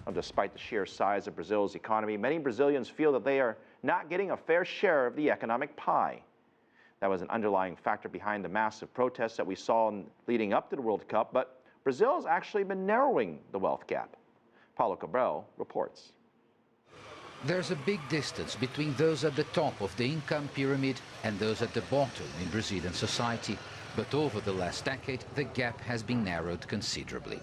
Well, despite the sheer size of Brazil's economy, many Brazilians feel that they are not getting a fair share of the economic pie. That was an underlying factor behind the massive protests that we saw leading up to the World Cup, but Brazil has actually been narrowing the wealth gap. Paulo Cabral reports. There's a big distance between those at the top of the income pyramid and those at the bottom in Brazilian society. But over the last decade, the gap has been narrowed considerably.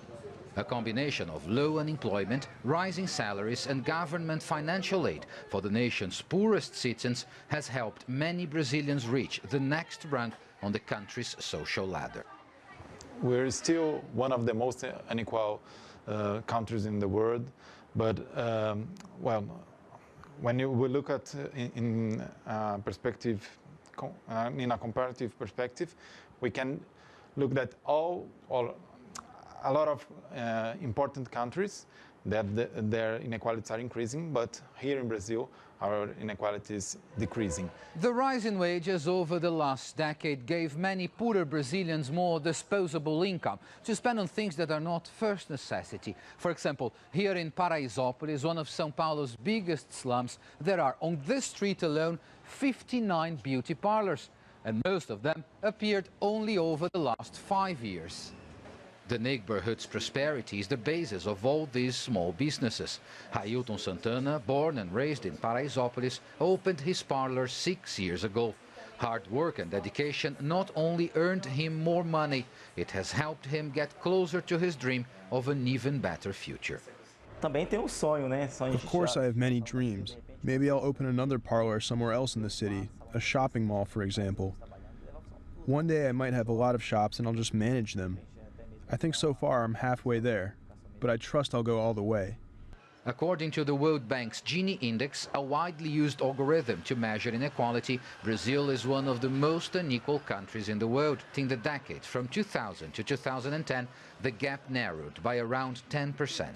A combination of low unemployment, rising salaries and government financial aid for the nation's poorest citizens has helped many Brazilians reach the next rung on the country's social ladder. We're still one of the most unequal countries in the world, but well, when we look at in perspective, in a comparative perspective, we can look at a lot of important countries that their inequalities are increasing, but here in Brazil, our inequality is decreasing. The rise in wages over the last decade gave many poorer Brazilians more disposable income to spend on things that are not first necessity. For example, here in Paraisópolis, one of São Paulo's biggest slums, there are on this street alone 59 beauty parlors, and most of them appeared only over the last 5 years. The neighborhood's prosperity is the basis of all these small businesses. Railton Santana, born and raised in Paraisópolis, opened his parlor 6 years ago. Hard work and dedication not only earned him more money, it has helped him get closer to his dream of an even better future. Of course I have many dreams. Maybe I'll open another parlor somewhere else in the city, a shopping mall for example. One day I might have a lot of shops and I'll just manage them. I think so far I'm halfway there, but I trust I'll go all the way. According to the World Bank's Gini Index, a widely used algorithm to measure inequality, Brazil is one of the most unequal countries in the world. In the decade from 2000 to 2010, the gap narrowed by around 10%.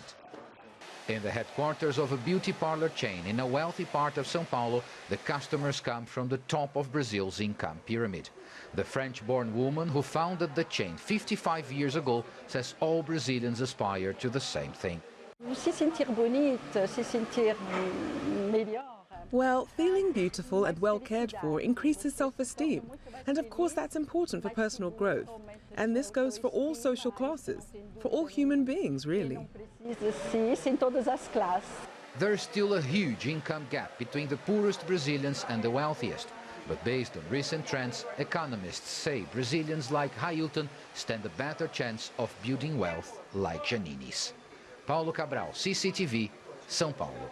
In the headquarters of a beauty parlor chain in a wealthy part of São Paulo, the customers come from the top of Brazil's income pyramid. The French-born woman who founded the chain 55 years ago says all Brazilians aspire to the same thing. Well, feeling beautiful and well cared for increases self-esteem. And of course that's important for personal growth. And this goes for all social classes, for all human beings, really. There is still a huge income gap between the poorest Brazilians and the wealthiest. But based on recent trends, economists say Brazilians like Railton stand a better chance of building wealth like Janini's. Paulo Cabral, CCTV, São Paulo.